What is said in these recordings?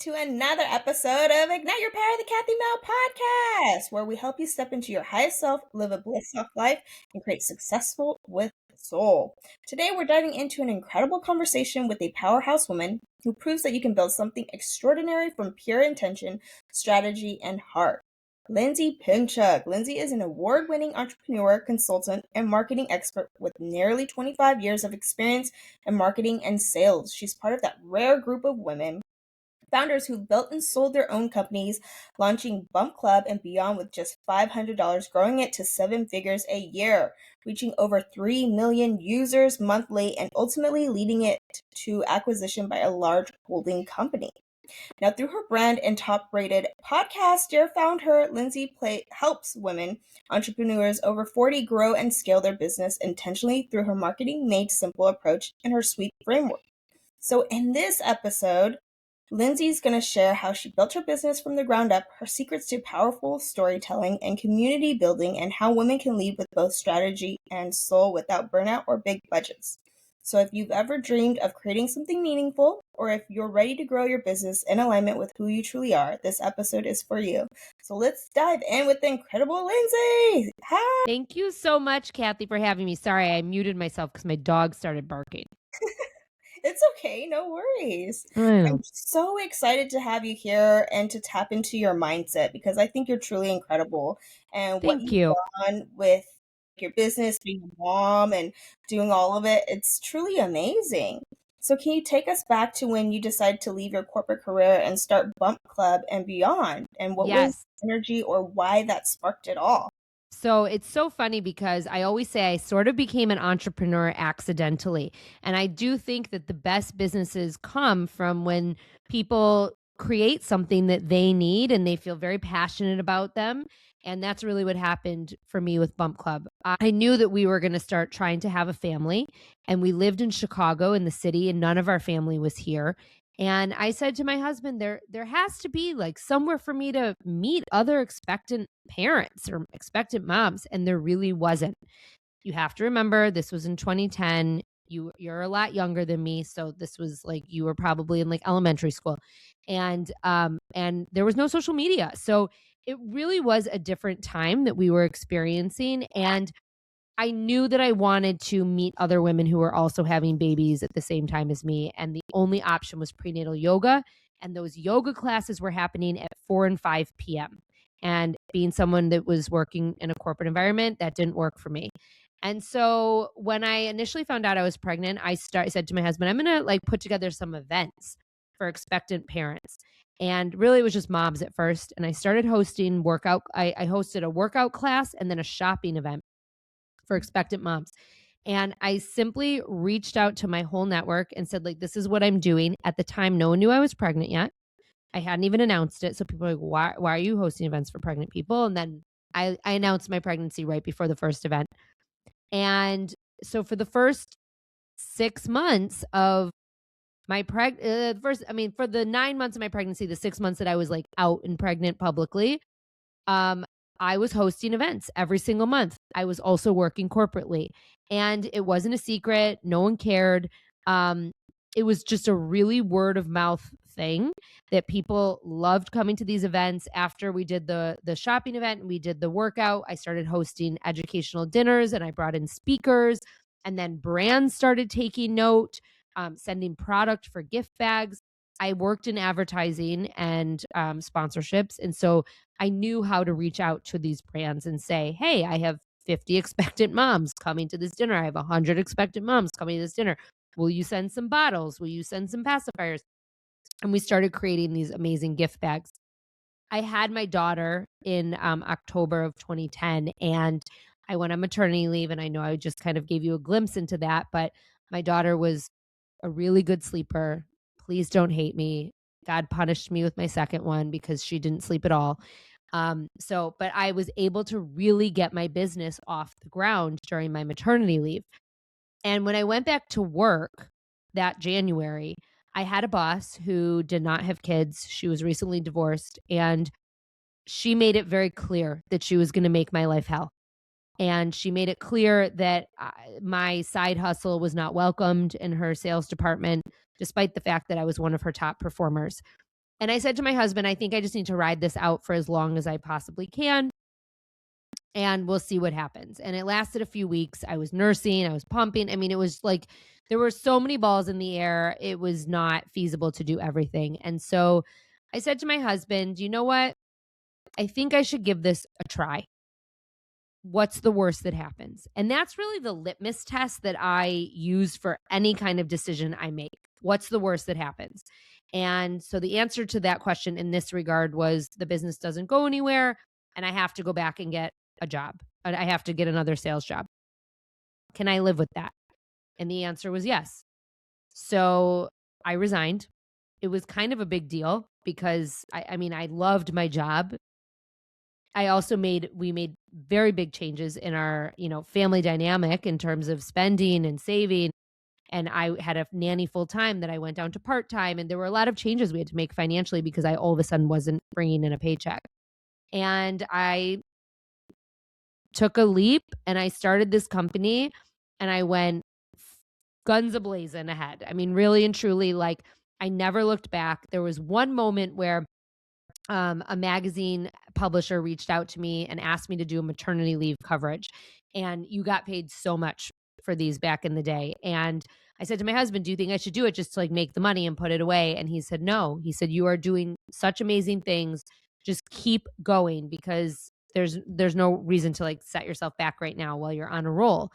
to another episode of Ignite Your Power, the Kathy Mou Podcast, where we help you step into your highest self, live a blissful life, and create successful with soul. Today, we're diving into an incredible conversation with a powerhouse woman who proves that you can build something extraordinary from pure intention, strategy, and heart. Lindsay Pinchuk. Lindsay is an award-winning entrepreneur, consultant, and marketing expert with nearly 25 years of experience in marketing and sales. She's part of that rare group of women founders who built and sold their own companies, launching Bump Club and beyond with just $500, growing it to seven figures a year, reaching over 3 million users monthly, and ultimately leading it to acquisition by a large holding company. Now, through her brand and top-rated podcast, Dear Found Her, Lindsay helps women entrepreneurs over 40 grow and scale their business intentionally through her marketing made simple approach and her sweet framework. So in this episode, Lindsay's going to share how she built her business from the ground up, her secrets to powerful storytelling and community building, and how women can lead with both strategy and soul without burnout or big budgets. So if you've ever dreamed of creating something meaningful, or if you're ready to grow your business in alignment with who you truly are, this episode is for you. So let's dive in with the incredible Lindsay. Hi. Thank you so much, Kathy, for having me. Sorry, I muted myself because my dog started barking. It's okay. No worries. I'm so excited to have you here and to tap into your mindset because I think you're truly incredible. And what you've done with your business, being a mom and doing all of it, it's truly amazing. So can you take us back to when you decided to leave your corporate career and start Bump Club and beyond? And what was the energy or why that sparked it all? So it's so funny because I always say I sort of became an entrepreneur accidentally. And I do think that the best businesses come from when people create something that they need and they feel very passionate about them. And that's really what happened for me with Bump Club. I knew that we were going to start trying to have a family, and we lived in Chicago in the city, and none of our family was here. And I said to my husband, there has to be like somewhere for me to meet other expectant parents or expectant moms. And there really wasn't. You have to remember, this was in 2010. You're a lot younger than me. So this was like, you were probably in like elementary school. And there was no social media. So it really was a different time that we were experiencing. And I knew that I wanted to meet other women who were also having babies at the same time as me. And the only option was prenatal yoga. And those yoga classes were happening at 4 and 5 p.m. And being someone that was working in a corporate environment, that didn't work for me. And so when I initially found out I was pregnant, I said to my husband, I'm going to like put together some events for expectant parents. And really it was just moms at first. And I started hosting I hosted a workout class and then a shopping event for expectant moms. And I simply reached out to my whole network and said, like, this is what I'm doing. At the time, no one knew I was pregnant yet. I hadn't even announced it. So people were like, why are you hosting events for pregnant people? And then I announced my pregnancy right before the first event. And so for the first 6 months of my for the 9 months of my pregnancy, the 6 months that I was like out and pregnant publicly, I was hosting events every single month. I was also working corporately, and it wasn't a secret. No one cared. It was just a really word of mouth thing that people loved coming to these events. After we did the shopping event and we did the workout, I started hosting educational dinners and I brought in speakers, and then brands started taking note, sending product for gift bags. I worked in advertising and sponsorships. And so I knew how to reach out to these brands and say, hey, I have 50 expectant moms coming to this dinner. I have 100 expectant moms coming to this dinner. Will you send some bottles? Will you send some pacifiers? And we started creating these amazing gift bags. I had my daughter in October of 2010, and I went on maternity leave. And I know I just kind of gave you a glimpse into that, but my daughter was a really good sleeper. Please don't hate me. God punished me with my second one because she didn't sleep at all. But I was able to really get my business off the ground during my maternity leave. And when I went back to work that January, I had a boss who did not have kids. She was recently divorced, and she made it very clear that she was going to make my life hell. And she made it clear that my side hustle was not welcomed in her sales department, despite the fact that I was one of her top performers. And I said to my husband, I think I just need to ride this out for as long as I possibly can, and we'll see what happens. And it lasted a few weeks. I was nursing, I was pumping. I mean, it was like there were so many balls in the air. It was not feasible to do everything. And so I said to my husband, you know what? I think I should give this a try. What's the worst that happens? And that's really the litmus test that I use for any kind of decision I make. What's the worst that happens? And so the answer to that question in this regard was the business doesn't go anywhere and I have to go back and get a job. I have to get another sales job. Can I live with that? And the answer was yes. So I resigned. It was kind of a big deal because I mean, I loved my job. We made very big changes in our, family dynamic in terms of spending and saving. And I had a nanny full time that I went down to part time. And there were a lot of changes we had to make financially because I all of a sudden wasn't bringing in a paycheck. And I took a leap and I started this company and I went guns ablazing ahead. I mean, really and truly, like I never looked back. There was one moment where a magazine publisher reached out to me and asked me to do a maternity leave coverage. And you got paid so much for these back in the day. And I said to my husband, do you think I should do it just to like make the money and put it away? And he said, no. He said, you are doing such amazing things. Just keep going because there's no reason to like set yourself back right now while you're on a roll.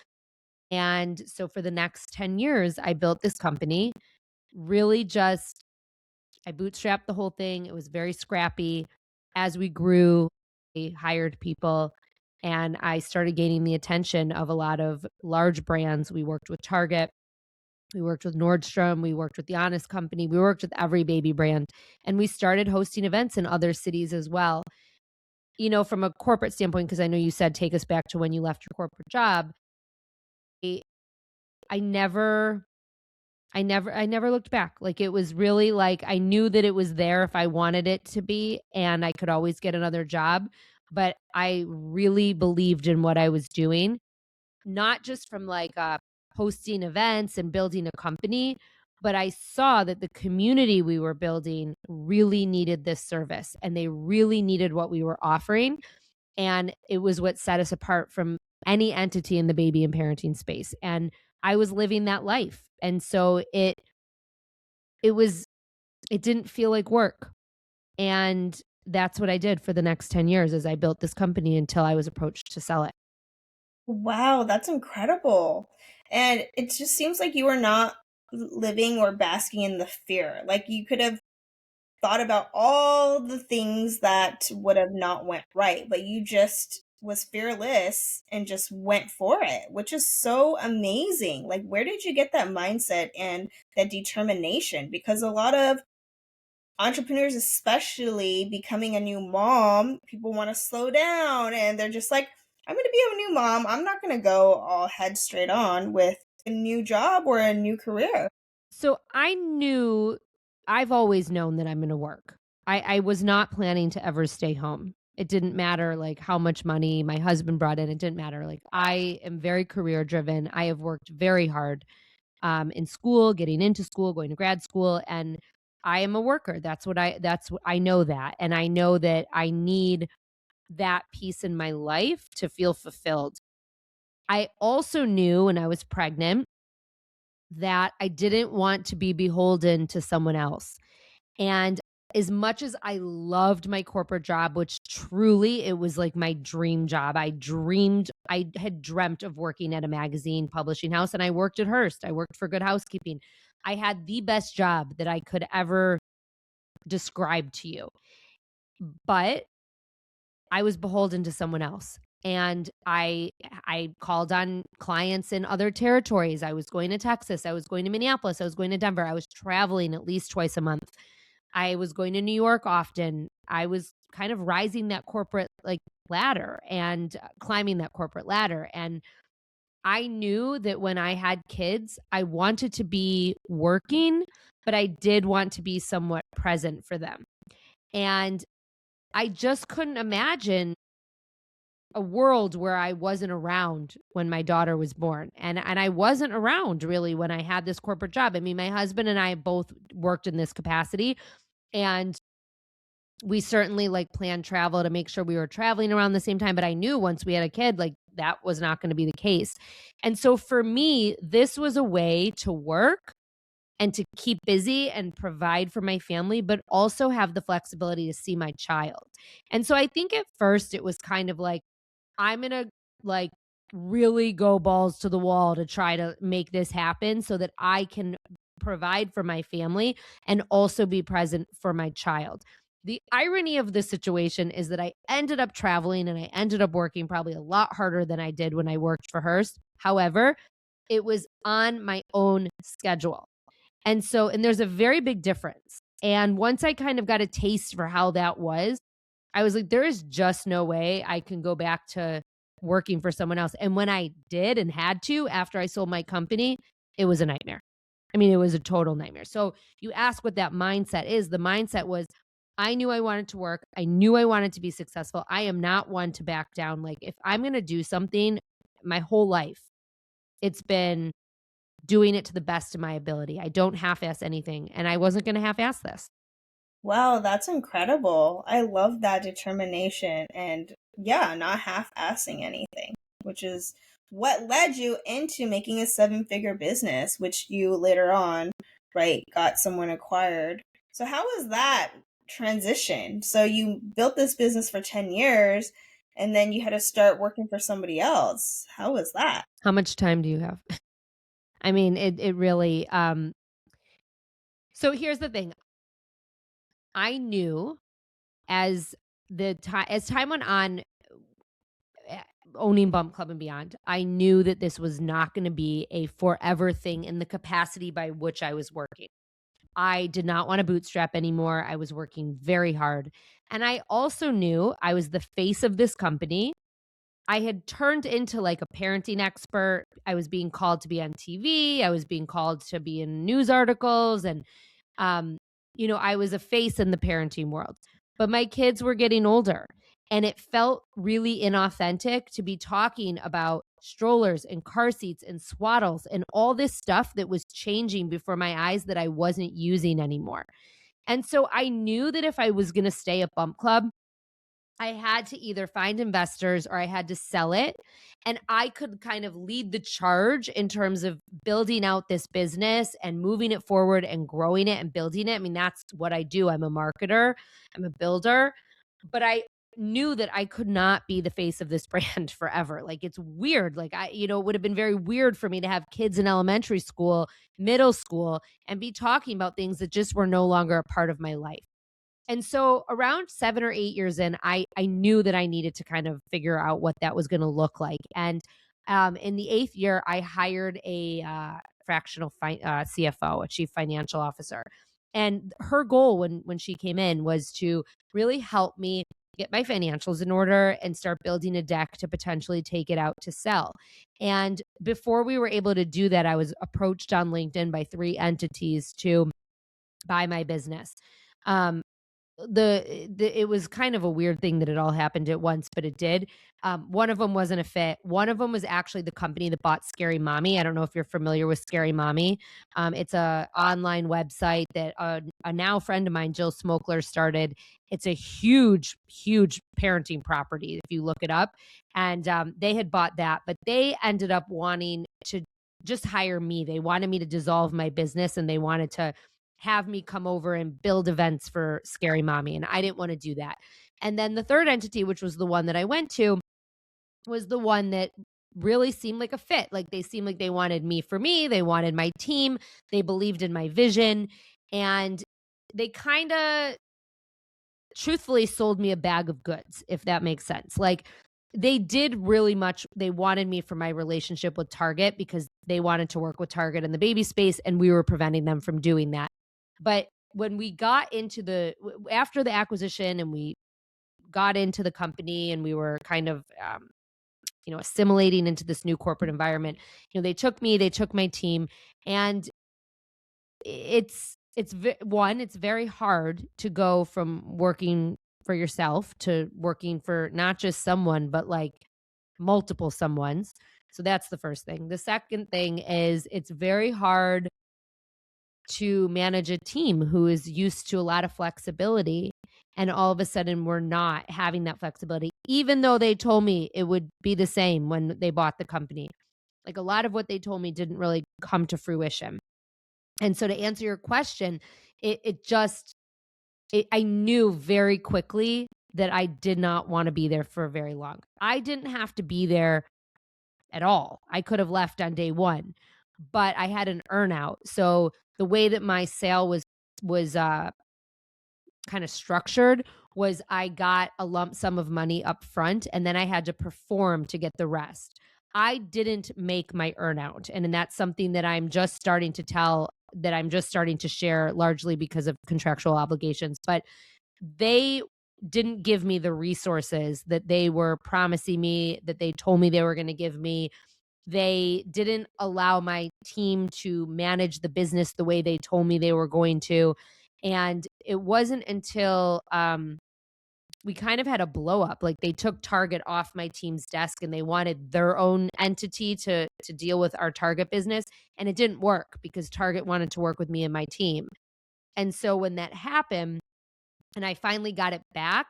And so for the next 10 years, I built this company, really just I bootstrapped the whole thing. It was very scrappy. As we grew, I hired people and I started gaining the attention of a lot of large brands. We worked with Target, we worked with Nordstrom, we worked with The Honest Company, we worked with every baby brand, and we started hosting events in other cities as well. From a corporate standpoint, because I know you said take us back to when you left your corporate job, I I never I never looked back. Like, it was really like I knew that it was there if I wanted it to be, and I could always get another job, but I really believed in what I was doing, not just from, like, hosting events and building a company, but I saw that the community we were building really needed this service, and they really needed what we were offering, and it was what set us apart from any entity in the baby and parenting space, and I was living that life, and so it was it didn't feel like work, and that's what I did for the next 10 years as I built this company until I was approached to sell it. Wow, that's incredible. And it just seems like you were not living or basking in the fear. Like you could have thought about all the things that would have not went right, but you just was fearless and just went for it, which is so amazing. Like where did you get that mindset and that determination? Because a lot of entrepreneurs, especially becoming a new mom, people want to slow down and they're just like, I'm going to be a new mom. I'm not going to go all head straight on with a new job or a new career. So I've always known that I'm going to work. I was not planning to ever stay home. It didn't matter like how much money my husband brought in. It didn't matter. Like I am very career driven. I have worked very hard in school, getting into school, going to grad school, and I am a worker. That's what I know that. And I know that I need that piece in my life to feel fulfilled. I also knew when I was pregnant that I didn't want to be beholden to someone else. And as much as I loved my corporate job, which truly it was like my dream job, I had dreamt of working at a magazine publishing house and I worked at Hearst. I worked for Good Housekeeping. I had the best job that I could ever describe to you. But I was beholden to someone else. And I called on clients in other territories. I was going to Texas, I was going to Minneapolis, I was going to Denver. I was traveling at least twice a month. I was going to New York often. I was kind of rising that corporate like ladder and climbing that corporate ladder. And I knew that when I had kids, I wanted to be working, but I did want to be somewhat present for them. And I just couldn't imagine a world where I wasn't around when my daughter was born. And I wasn't around really when I had this corporate job. I mean, my husband and I both worked in this capacity. And We certainly like planned travel to make sure we were traveling around the same time, but I knew once we had a kid, like that was not going to be the case. And so for me, this was a way to work and to keep busy and provide for my family, but also have the flexibility to see my child. And so I think at first it was kind of like, I'm going to like really go balls to the wall to try to make this happen so that I can provide for my family and also be present for my child. The irony of this situation is that I ended up traveling and I ended up working probably a lot harder than I did when I worked for Hearst. However, it was on my own schedule. And there's a very big difference. And once I kind of got a taste for how that was, I was like, there is just no way I can go back to working for someone else. And when I did and had to after I sold my company, it was a nightmare. I mean, it was a total nightmare. So you ask what that mindset is. The mindset was, I knew I wanted to work. I knew I wanted to be successful. I am not one to back down. Like, if I'm going to do something my whole life, it's been doing it to the best of my ability. I don't half-ass anything, and I wasn't going to half-ass this. Wow, that's incredible. I love that determination and yeah, not half-assing anything, which is what led you into making a seven-figure business, which you later on, right, got someone acquired. So how was that transition? So you built this business for 10 years and then you had to start working for somebody else. How was that? How much time do you have? I mean, it really so here's the thing. I knew as as time went on, eh, owning Bump Club and Beyond, I knew that this was not going to be a forever thing in the capacity by which I was working. I did not want to bootstrap anymore. I was working very hard. And I also knew I was the face of this company. I had turned into like a parenting expert. I was being called to be on TV. I was being called to be in news articles. And, um, I was a face in the parenting world. But my kids were getting older. And it felt really inauthentic to be talking about strollers and car seats and swaddles and all this stuff that was changing before my eyes that I wasn't using anymore. And so I knew that if I was going to stay at Bump Club, I had to either find investors or I had to sell it. And I could kind of lead the charge in terms of building out this business and moving it forward and growing it and building it. I mean, that's what I do. I'm a marketer, I'm a builder, but I knew that I could not be the face of this brand forever. Like, it's weird. Like, it would have been very weird for me to have kids in elementary school, middle school, and be talking about things that just were no longer a part of my life. And so around 7 or 8 years in, I knew that I needed to kind of figure out what that was gonna look like. And, in the 8th year, I hired a, fractional CFO, a chief financial officer. And her goal when she came in was to really help me get my financials in order and start building a deck to potentially take it out to sell. And before we were able to do that, I was approached on LinkedIn by 3 entities to buy my business. Um, it was kind of a weird thing that it all happened at once, but it did. One of them wasn't a fit. One of them was actually the company that bought Scary Mommy. I don't know if you're familiar with Scary Mommy. It's a online website that a now friend of mine, Jill Smokler, started. It's a huge, huge parenting property if you look it up. And they had bought that, but they ended up wanting to just hire me. They wanted me to dissolve my business and they wanted to have me come over and build events for Scary Mommy. And I didn't want to do that. And then the third entity, which was the one that I went to, was the one that really seemed like a fit. Like, they seemed like they wanted me for me. They wanted my team. They believed in my vision. And they kind of truthfully sold me a bag of goods, if that makes sense. Like, they did really much. They wanted me for my relationship with Target because they wanted to work with Target in the baby space, and we were preventing them from doing that. But when we got into after the acquisition and we got into the company and we were kind of, assimilating into this new corporate environment, they took me, they took my team, and it's very hard to go from working for yourself to working for not just someone, but like multiple someones. So that's the first thing. The second thing is it's very hard to manage a team who is used to a lot of flexibility And all of a sudden, we're not having that flexibility, even though they told me it would be the same when they bought the company. Like a lot of what they told me didn't really come to fruition. And so to answer your question, I knew very quickly that I did not want to be there for very long. I didn't have to be there at all. I could have left on day one, but I had an earnout. So the way that my sale was kind of structured was I got a lump sum of money up front, and then I had to perform to get the rest. I didn't make my earnout. And that's something that I'm just starting to share, largely because of contractual obligations. But they didn't give me the resources that they were promising me, that they told me they were going to give me. They didn't allow my team to manage the business the way they told me they were going to. And it wasn't until we kind of had a blow up. Like they took Target off my team's desk and they wanted their own entity to deal with our Target business. And it didn't work because Target wanted to work with me and my team. And so when that happened and I finally got it back,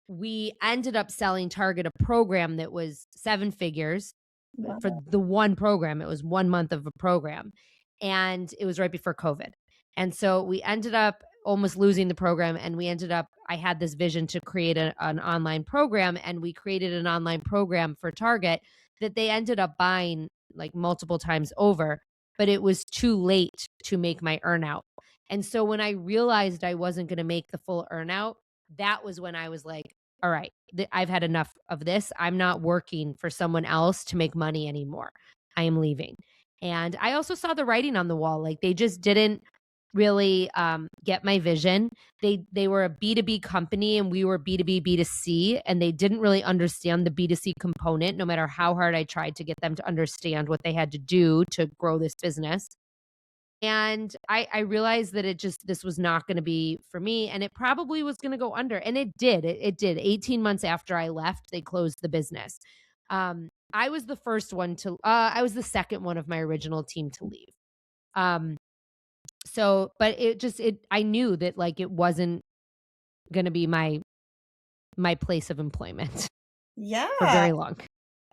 we ended up selling Target a program that was 7 figures for the one program. It was 1 month of a program, and it was right before COVID. And so we ended up almost losing the program, and I had this vision to create an online program, and we created an online program for Target that they ended up buying like multiple times over, but it was too late to make my earnout. And so when I realized I wasn't going to make the full earnout, that was when I was like, all right, I've had enough of this. I'm not working for someone else to make money anymore. I am leaving. And I also saw the writing on the wall. Like they just didn't really get my vision. They were a B2B company and we were B2B, B2C, and they didn't really understand the B2C component, no matter how hard I tried to get them to understand what they had to do to grow this business. And I realized that this was not going to be for me, and it probably was going to go under. And it did. It did. 18 months after I left, they closed the business. I was the I was the second one of my original team to leave. But I knew that like it wasn't going to be my place of employment. Yeah. For very long.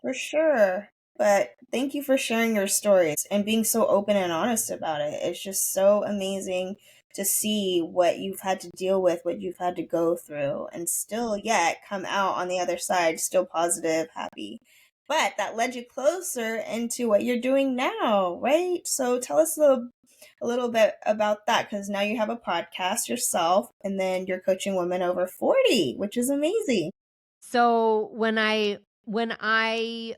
For sure. But thank you for sharing your stories and being so open and honest about it. It's just so amazing to see what you've had to deal with, what you've had to go through, and still yet come out on the other side, still positive, happy. But that led you closer into what you're doing now, right? So tell us a little bit about that, because now you have a podcast yourself, and then you're coaching women over 40, which is amazing. So when I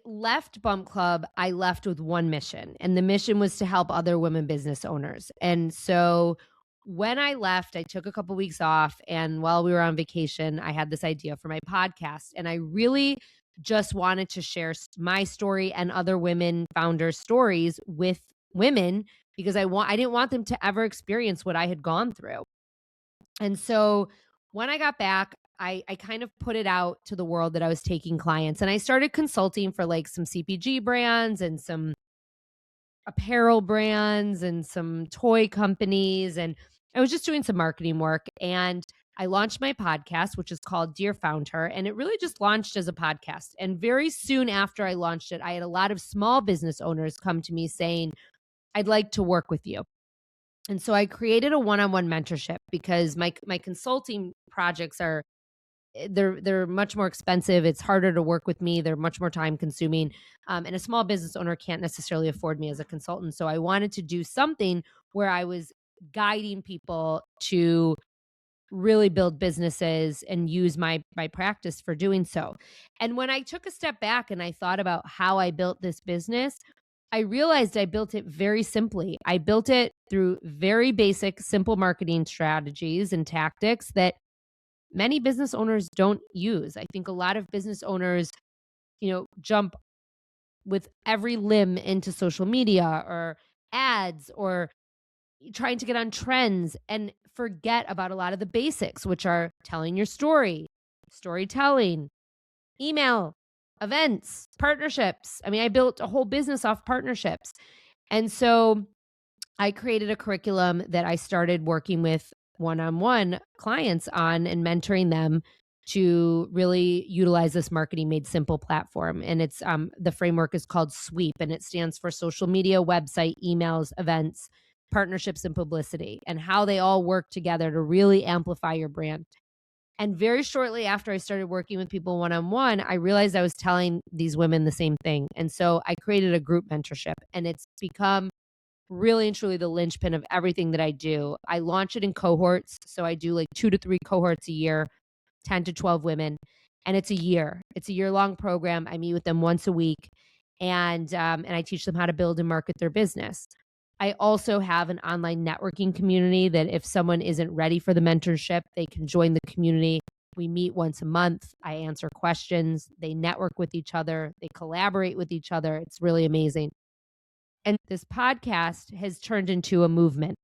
left Bump Club, I left with one mission, and the mission was to help other women business owners. And so when I left, I took a couple weeks off, and while we were on vacation, I had this idea for my podcast, and I really just wanted to share my story and other women founders' stories with women because I didn't want them to ever experience what I had gone through. And so when I got back, I kind of put it out to the world that I was taking clients, and I started consulting for like some CPG brands and some apparel brands and some toy companies. And I was just doing some marketing work, and I launched my podcast, which is called Dear Founder. And it really just launched as a podcast. And very soon after I launched it, I had a lot of small business owners come to me saying, I'd like to work with you. And so I created a one-on-one mentorship because my consulting projects they're much more expensive. It's harder to work with me. They're much more time consuming. And a small business owner can't necessarily afford me as a consultant. So I wanted to do something where I was guiding people to really build businesses and use my practice for doing so. And when I took a step back and I thought about how I built this business, I realized I built it very simply. I built it through very basic, simple marketing strategies and tactics that many business owners don't use. I think a lot of business owners, jump with every limb into social media or ads or trying to get on trends and forget about a lot of the basics, which are telling your story, storytelling, email, events, partnerships. I mean, I built a whole business off partnerships. And so I created a curriculum that I started working with one-on-one clients on and mentoring them to really utilize this marketing made simple platform. And it's the framework is called SWEEP, and it stands for social media, website, emails, events, partnerships, and publicity, and how they all work together to really amplify your brand. And very shortly after I started working with people one-on-one, I realized I was telling these women the same thing. And so I created a group mentorship, and it's become really and truly the linchpin of everything that I do. I launch it in cohorts. So I do like 2 to 3 cohorts a year, 10 to 12 women. And it's a year. It's a year-long program. I meet with them once a week, and I teach them how to build and market their business. I also have an online networking community that if someone isn't ready for the mentorship, they can join the community. We meet once a month. I answer questions. They network with each other. They collaborate with each other. It's really amazing. And this podcast has turned into a movement.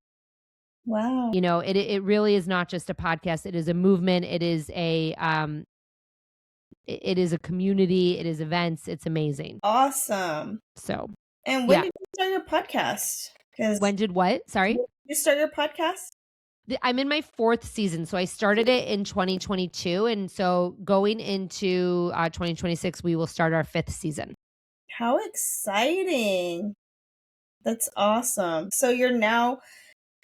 Wow. You know, it really is not just a podcast. It is a movement. It is a community. It is events. It's amazing. Awesome. So, And when yeah. did you start your podcast? Because When did what? Sorry? when did you start your podcast? I'm in my 4th season. So I started it in 2022. And so going into 2026, we will start our 5th season. How exciting. That's awesome. So you're now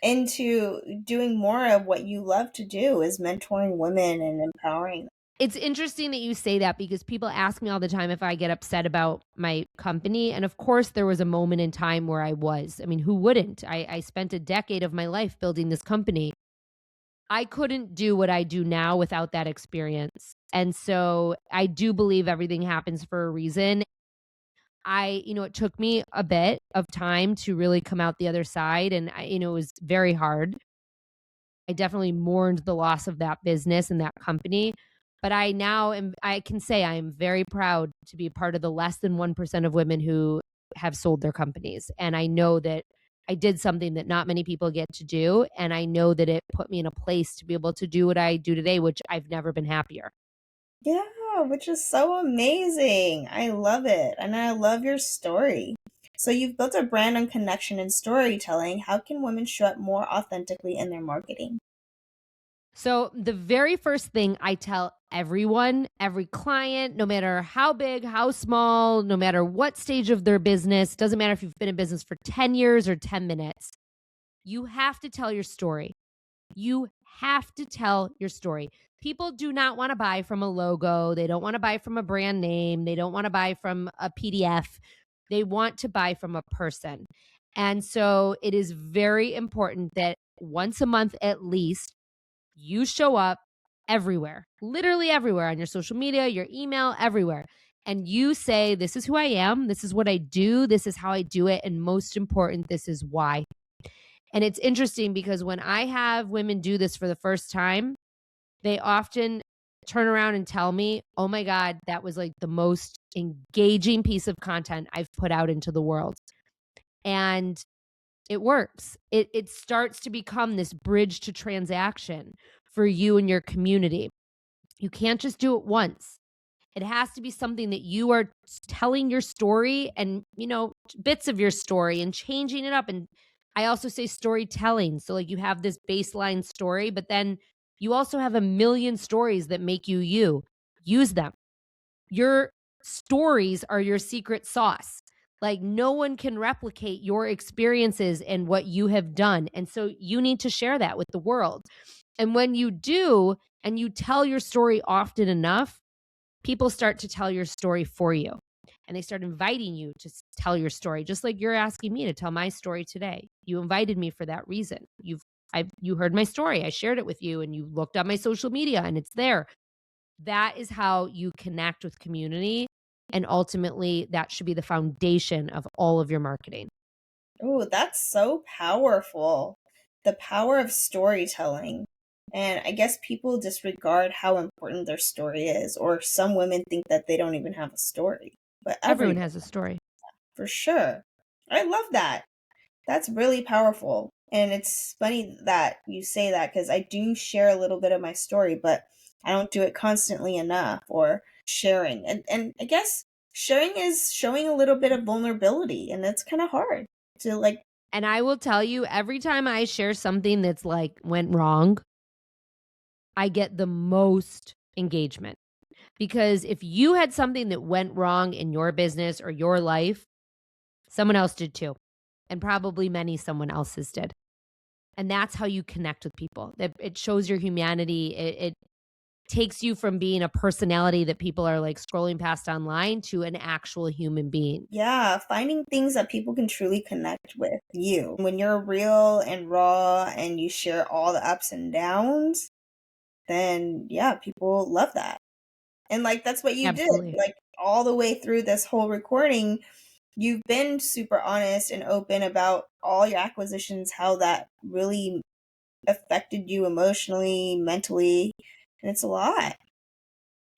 into doing more of what you love to do, is mentoring women and empowering them. It's interesting that you say that because people ask me all the time if I get upset about my company. And of course, there was a moment in time where I was. I mean, who wouldn't? I spent a decade of my life building this company. I couldn't do what I do now without that experience. And so I do believe everything happens for a reason. It took me a bit of time to really come out the other side. And it was very hard. I definitely mourned the loss of that business and that company. But I can say I am very proud to be part of the less than 1% of women who have sold their companies. And I know that I did something that not many people get to do. And I know that it put me in a place to be able to do what I do today, which I've never been happier. Yeah, which is so amazing. I love it. And I love your story. So you've built a brand on connection and storytelling. How can women show up more authentically in their marketing? So the very first thing I tell everyone, every client, no matter how big, how small, no matter what stage of their business, doesn't matter if you've been in business for 10 years or 10 minutes, you have to tell your story. You have to tell your story. People do not want to buy from a logo. They don't want to buy from a brand name. They don't want to buy from a PDF. They want to buy from a person. And so it is very important that once a month at least, you show up everywhere, literally everywhere, on your social media, your email, everywhere. And you say, this is who I am. This is what I do. This is how I do it. And most important, this is why. And it's interesting because when I have women do this for the first time, they often turn around and tell me, oh my God, that was like the most engaging piece of content I've put out into the world. And it works. It starts to become this bridge to transaction for you and your community. You can't just do it once. It has to be something that you are telling your story and, bits of your story and changing it up. And I also say storytelling. So like you have this baseline story, but then you also have a million stories that make you you. Use them. Your stories are your secret sauce. Like no one can replicate your experiences and what you have done. And so you need to share that with the world. And when you do, and you tell your story often enough, people start to tell your story for you. And they start inviting you to tell your story, just like you're asking me to tell my story today. You invited me for that reason. You heard my story. I shared it with you, and you looked on my social media, and it's there. That is how you connect with community. And ultimately, that should be the foundation of all of your marketing. Oh, that's so powerful. The power of storytelling. And I guess people disregard how important their story is, or some women think that they don't even have a story. But Everyone has a story. For sure. I love that. That's really powerful. And it's funny that you say that because I do share a little bit of my story, but I don't do it constantly enough, or sharing. And I guess sharing is showing a little bit of vulnerability, and it's kind of hard to like And I will tell you, every time I share something that's like went wrong, I get the most engagement. Because if you had something that went wrong in your business or your life, someone else did too. And probably many someone else's did. And that's how you connect with people. It shows your humanity. It takes you from being a personality that people are like scrolling past online to an actual human being. Yeah, finding things that people can truly connect with you. When you're real and raw and you share all the ups and downs, then yeah, people love that. And like that's what you did. Absolutely. Like all the way through this whole recording, you've been super honest and open about all your acquisitions, how that really affected you emotionally, mentally, and it's a lot.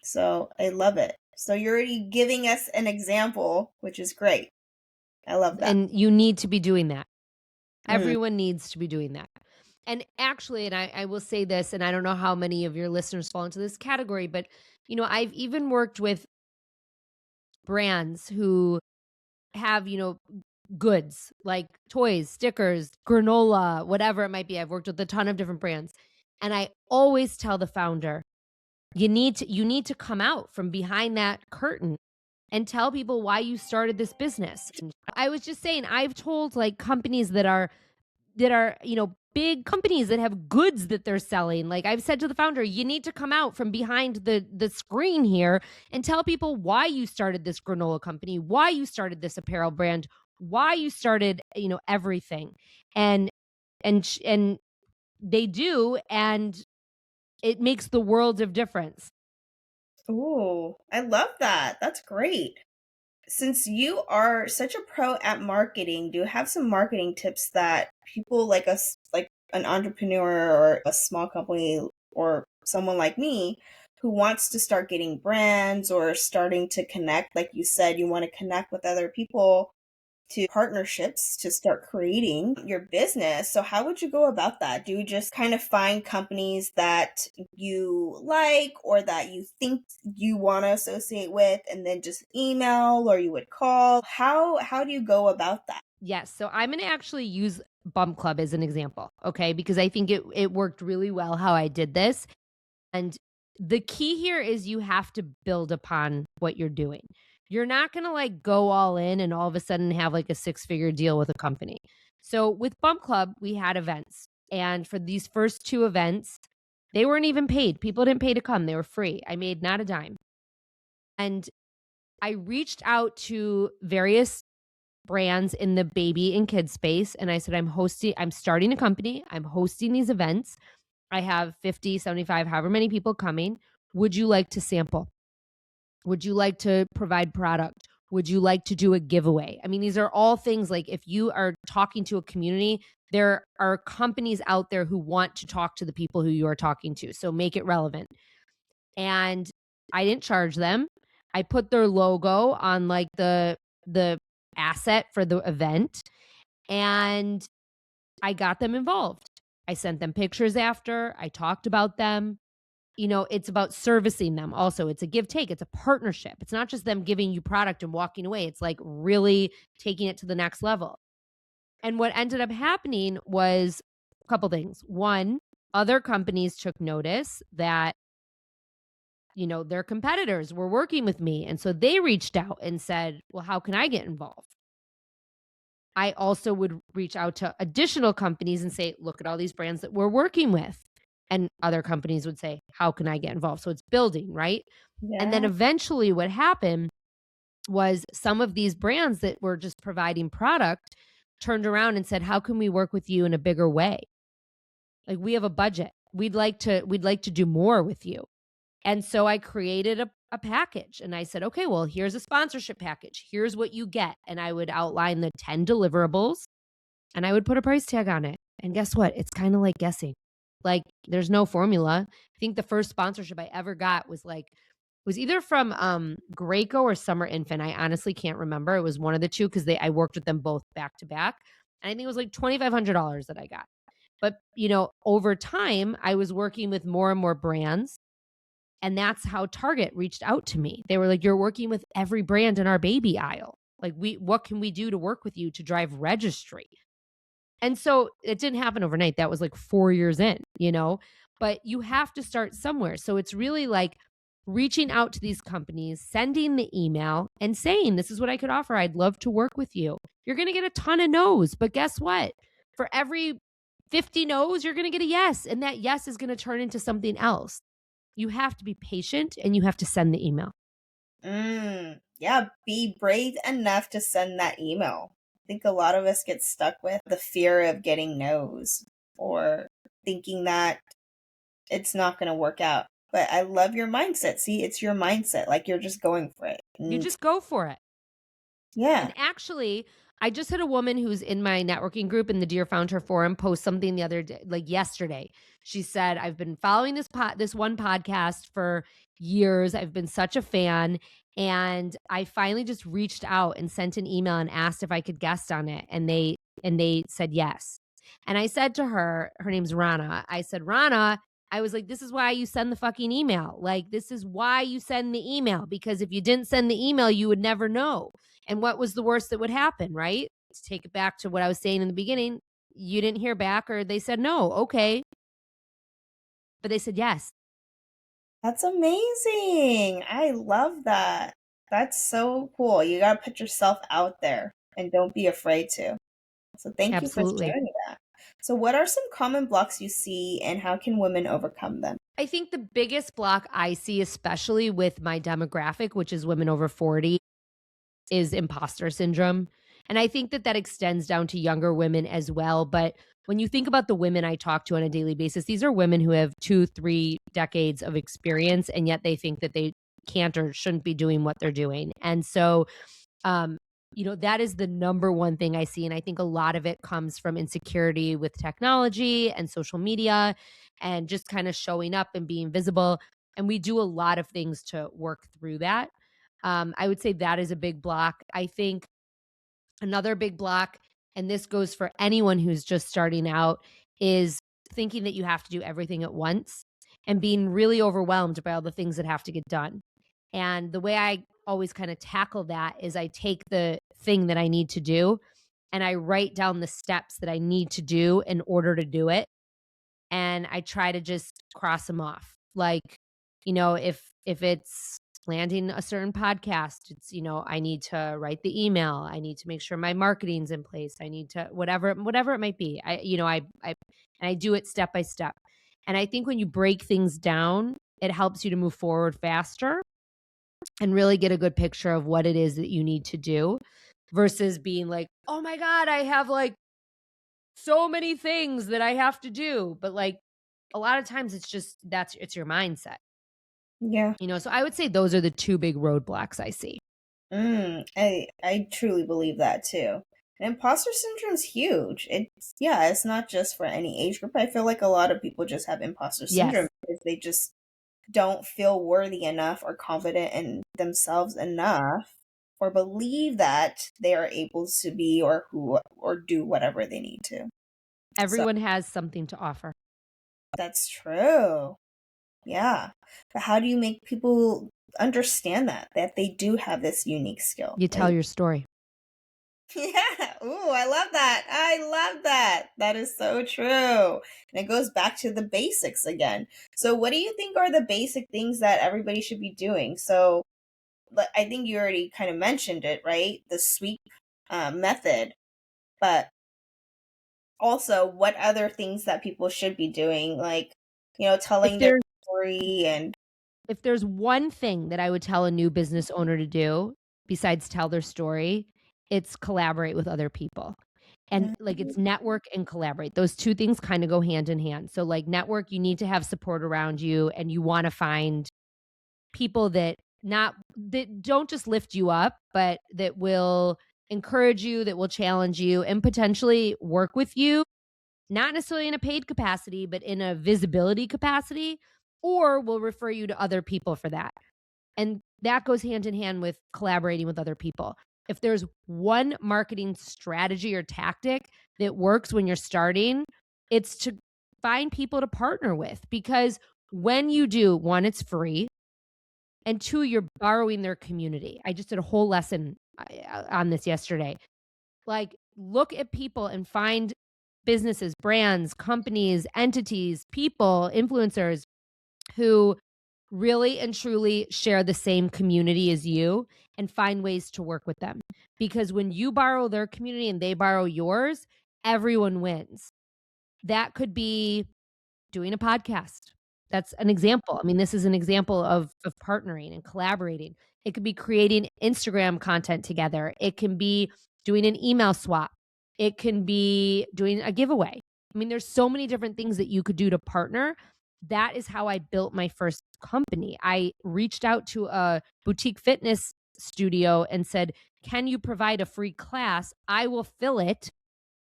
So I love it. So you're already giving us an example, which is great. I love that. And you need to be doing that. Mm. Everyone needs to be doing that. And actually, and I will say this, and I don't know how many of your listeners fall into this category, but I've even worked with brands who have, goods like toys, stickers, granola, whatever it might be. I've worked with a ton of different brands. And I always tell the founder, you need to come out from behind that curtain and tell people why you started this business. I was just saying, I've told like companies that are big companies that have goods that they're selling. Like I've said to the founder, you need to come out from behind the screen here and tell people why you started this granola company, why you started this apparel brand, why you started, everything. And they do, and it makes the world of difference. Ooh, I love that. That's great. Since you are such a pro at marketing, do you have some marketing tips that people like us, like an entrepreneur or a small company or someone like me who wants to start getting brands or starting to connect, like you said, you want to connect with other people to partnerships to start creating your business. So how would you go about that? Do you just kind of find companies that you like or that you think you want to associate with and then just email or you would call? How do you go about that? Yes. So I'm going to actually use Bump Club as an example, okay? Because I think it worked really well how I did this. And the key here is you have to build upon what you're doing. You're not going to like go all in and all of a sudden have like a 6-figure deal with a company. So with Bump Club, we had events. And for these first 2 events, they weren't even paid. People didn't pay to come. They were free. I made not a dime. And I reached out to various brands in the baby and kids space. And I said, I'm starting a company. I'm hosting these events. I have 50, 75, however many people coming. Would you like to sample? Would you like to provide product? Would you like to do a giveaway? I mean, these are all things like if you are talking to a community, there are companies out there who want to talk to the people who you are talking to. So make it relevant. And I didn't charge them. I put their logo on like the asset for the event, and I got them involved. I sent them pictures after. I talked about them. It's about servicing them also. It's a give take. It's a partnership. It's not just them giving you product and walking away. It's like really taking it to the next level. And what ended up happening was a couple things. One, other companies took notice that their competitors were working with me. And so they reached out and said, well, how can I get involved? I also would reach out to additional companies and say, look at all these brands that we're working with. And other companies would say, how can I get involved? So it's building, right? Yeah. And then eventually what happened was some of these brands that were just providing product turned around and said, how can we work with you in a bigger way? Like, we have a budget. We'd like to do more with you. And so I created a package and I said, okay, well, here's a sponsorship package. Here's what you get. And I would outline the 10 deliverables and I would put a price tag on it. And guess what? It's kind of like guessing. Like, there's no formula. I think the first sponsorship I ever got was either from Graco or Summer Infant. I honestly can't remember. It was one of the two because I worked with them both back to back. And I think it was like $2,500 that I got. But, over time, I was working with more and more brands. And that's how Target reached out to me. They were like, you're working with every brand in our baby aisle. Like, what can we do to work with you to drive registry? And so it didn't happen overnight. That was like 4 years in, but you have to start somewhere. So it's really like reaching out to these companies, sending the email and saying, this is what I could offer. I'd love to work with you. You're going to get a ton of no's, but guess what? For every 50 no's, you're going to get a yes. And that yes is going to turn into something else. You have to be patient and you have to send the email. Yeah, be brave enough to send that email. I think a lot of us get stuck with the fear of getting no's or thinking that it's not going to work out. But I love your mindset. See, it's your mindset. Like you're just going for it. You just go for it. Yeah. And actually, I just had a woman who's in my networking group in the Dear Founder Forum post something the other day, like yesterday. She said, I've been following this one podcast for years. I've been such a fan. And I finally just reached out and sent an email and asked if I could guest on it. And they said yes. And I said to her, her name's Rana. I said, Rana, I was like, this is why you send the fucking email. Like, this is why you send the email. Because if you didn't send the email, you would never know. And what was the worst that would happen, right? To take it back to what I was saying in the beginning, you didn't hear back or they said no, okay. But they said yes. That's amazing. I love that. That's so cool. You got to put yourself out there and don't be afraid to. So thank you for Absolutely. sharing that. So what are some common blocks you see and how can women overcome them? I think the biggest block I see, especially with my demographic, which is women over 40, is imposter syndrome. And I think that extends down to younger women as well. But when you think about the women I talk to on a daily basis, these are women who have 2-3 decades of experience, and yet they think that they can't or shouldn't be doing what they're doing. And so, that is the number one thing I see. And I think a lot of it comes from insecurity with technology and social media and just kind of showing up and being visible. And we do a lot of things to work through that. I would say that is a big block. I think another big block, and this goes for anyone who's just starting out, is thinking that you have to do everything at once and being really overwhelmed by all the things that have to get done. And the way I always kind of tackle that is I take the thing that I need to do and I write down the steps that I need to do in order to do it. And I try to just cross them off. Like, if it's landing a certain podcast, it's, I need to write the email. I need to make sure my marketing's in place. I need to whatever it might be. I do it step by step. And I think when you break things down, it helps you to move forward faster and really get a good picture of what it is that you need to do versus being like, oh my God, I have like so many things that I have to do. But like a lot of times it's your mindset. Yeah. So I would say those are the two big roadblocks I see. I truly believe that too. And imposter syndrome is huge. It's not just for any age group. I feel like a lot of people just have imposter syndrome because they just don't feel worthy enough or confident in themselves enough or believe that they are able to be or do whatever they need to. Everyone has something to offer. That's true. Yeah. But how do you make people understand that they do have this unique skill? You tell your story. Yeah. Ooh, I love that. I love that. That is so true. And it goes back to the basics again. So what do you think are the basic things that everybody should be doing? So I think you already kind of mentioned it, right? The sweep method. But also, what other things that people should be doing? Like, telling their story. And if there's one thing that I would tell a new business owner to do besides tell their story, it's collaborate with other people. And like it's network and collaborate. Those two things kind of go hand in hand. So like network, you need to have support around you and you want to find people that don't just lift you up, but that will encourage you, that will challenge you and potentially work with you, not necessarily in a paid capacity, but in a visibility capacity, or will refer you to other people for that. And that goes hand in hand with collaborating with other people. If there's one marketing strategy or tactic that works when you're starting, it's to find people to partner with, because when you do, one, it's free, and two, you're borrowing their community. I just did a whole lesson on this yesterday. Like, look at people and find businesses, brands, companies, entities, people, influencers who really and truly share the same community as you and find ways to work with them. Because when you borrow their community and they borrow yours, everyone wins. That could be doing a podcast. That's an example. I mean, this is an example of partnering and collaborating. It could be creating Instagram content together. It can be doing an email swap. It can be doing a giveaway. I mean, there's so many different things that you could do to partner. That is how I built my first company. I reached out to a boutique fitness studio and said, "Can you provide a free class? I will fill it,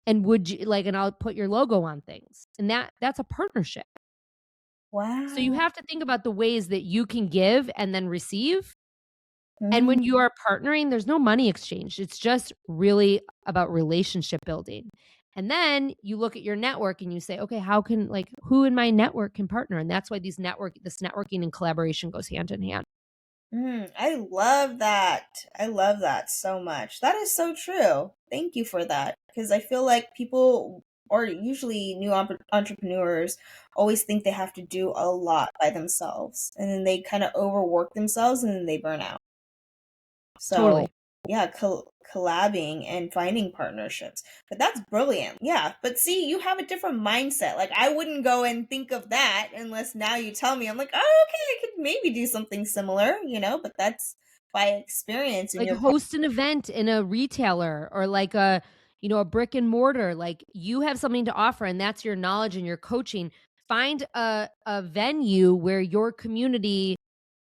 and would you like, and I'll put your logo on things." And that's a partnership. So you Wow. have to think about the ways that you can give and then receive. And Mm. when you are partnering, there's no money exchange. It's just really about relationship building. And then you look at your network and you say, okay, how can, like, who in my network can partner? And that's why this networking and collaboration goes hand in hand. I love that. I love that so much. That is so true. Thank you for that. Because I feel like people, or usually new entrepreneurs, always think they have to do a lot by themselves. And then they kind of overwork themselves and then they burn out. So, Totally. yeah, collabing and finding partnerships. But that's brilliant. Yeah. But see, you have a different mindset. Like, I wouldn't go and think of that unless now you tell me. I'm like, oh, okay, I could maybe do something similar, but that's by experience and Like your host an event in a retailer or like a brick and mortar. Like you have something to offer and that's your knowledge and your coaching. Find a venue where your community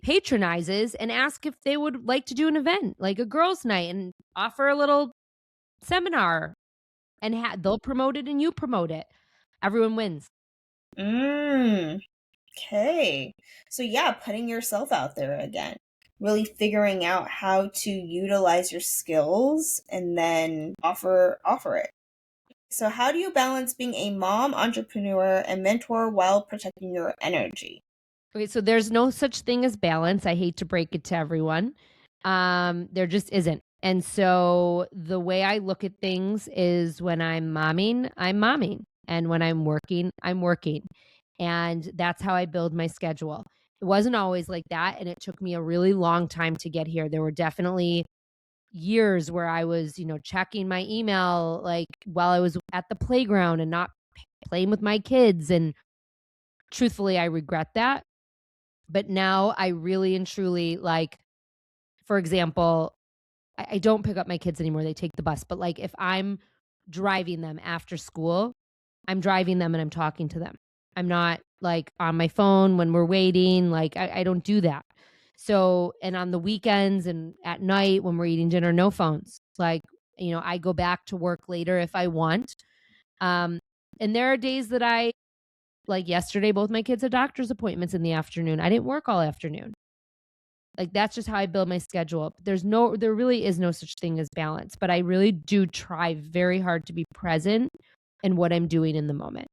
patronizes and ask if they would like to do an event, like a girls' night, and offer a little seminar and they'll promote it and you promote it. Everyone wins. Mm, okay. So yeah, putting yourself out there again. Really figuring out how to utilize your skills and then offer it. So, how do you balance being a mom, entrepreneur, and mentor while protecting your energy? Okay, so there's no such thing as balance. I hate to break it to everyone. There just isn't. And so the way I look at things is when I'm momming, I'm momming. And when I'm working, I'm working. And that's how I build my schedule. It wasn't always like that. And it took me a really long time to get here. There were definitely years where I was, checking my email like while I was at the playground and not playing with my kids. And truthfully, I regret that. But now I really and truly like, for example, I don't pick up my kids anymore. They take the bus. But like if I'm driving them after school, I'm driving them and I'm talking to them. I'm not like on my phone when we're waiting. Like I don't do that. So, and on the weekends and at night when we're eating dinner, no phones. Like, I go back to work later if I want. Um, and there are days that like yesterday, both my kids had doctor's appointments in the afternoon. I didn't work all afternoon. Like that's just how I build my schedule. There really is no such thing as balance, but I really do try very hard to be present in what I'm doing in the moment.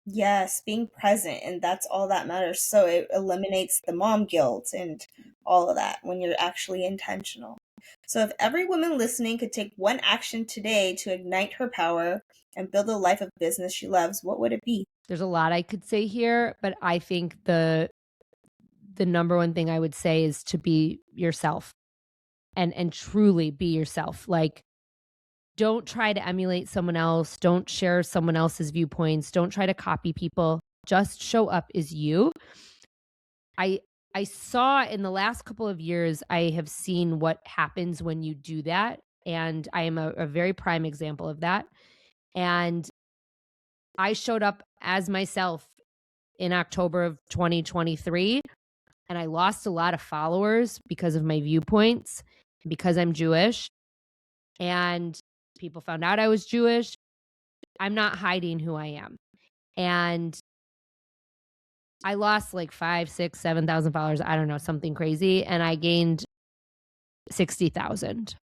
Yes, being present, and that's all that matters. So it eliminates the mom guilt and all of that when you're actually intentional. So if every woman listening could take one action today to ignite her power and build a life of business she loves, what would it be? There's a lot I could say here, but I think the number one thing I would say is to be yourself and truly be yourself. Like don't try to emulate someone else, don't share someone else's viewpoints, don't try to copy people. Just show up as you. I I saw in the last couple of years, I have seen what happens when you do that. And I am a very prime example of that. And I showed up as myself in October of 2023. And I lost a lot of followers because of my viewpoints, because I'm Jewish. And people found out I was Jewish. I'm not hiding who I am. And I lost like 5, 6, 7,000 followers. I don't know, something crazy. And I gained 60,000.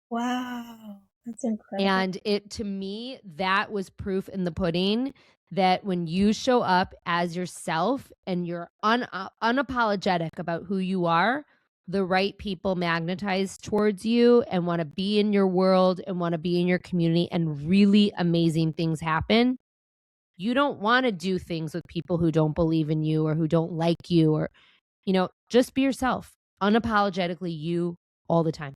Wow, that's incredible. And to me, that was proof in the pudding that when you show up as yourself and you're unapologetic about who you are, the right people magnetize towards you and want to be in your world and want to be in your community, and really amazing things happen. You don't want to do things with people who don't believe in you or who don't like you, or, just be yourself, unapologetically you all the time.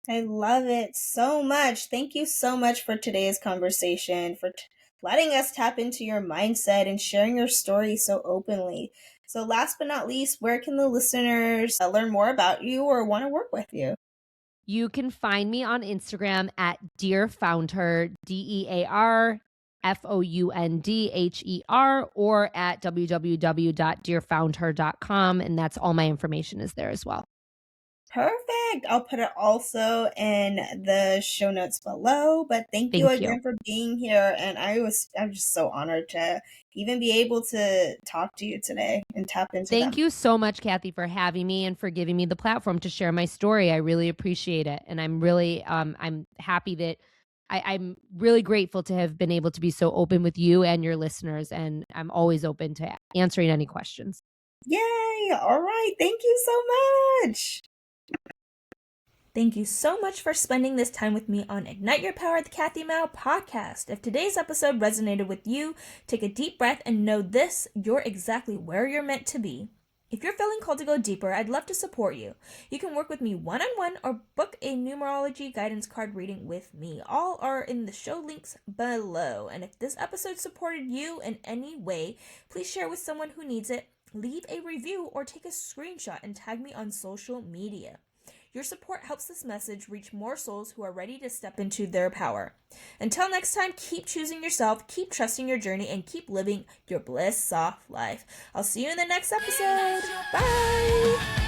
I love it so much. Thank you so much for today's conversation, for letting us tap into your mindset and sharing your story so openly. So last but not least, where can the listeners learn more about you or want to work with you? You can find me on Instagram at Dear Founder, DearFoundher, or at www.dearfounder.com. And that's all my information is there as well. Perfect. I'll put it also in the show notes below. But thank you again for being here. And I'm just so honored to even be able to talk to you today and tap into Thank you so much, Kathy, for having me and for giving me the platform to share my story. I really appreciate it. And I'm really I'm happy that I'm really grateful to have been able to be so open with you and your listeners. And I'm always open to answering any questions. Yay. All right. Thank you so much. Thank you so much for spending this time with me on Ignite Your Power, the Kathy Mou Podcast. If today's episode resonated with you, take a deep breath and know this: you're exactly where you're meant to be. If you're feeling called to go deeper, I'd love to support you. You can work with me one-on-one or book a numerology guidance card reading with me. All are in the show links below. And if this episode supported you in any way, please share with someone who needs it, leave a review, or take a screenshot and tag me on social media. Your support helps this message reach more souls who are ready to step into their power. Until next time, keep choosing yourself, keep trusting your journey, and keep living your bliss soft life. I'll see you in the next episode. Bye!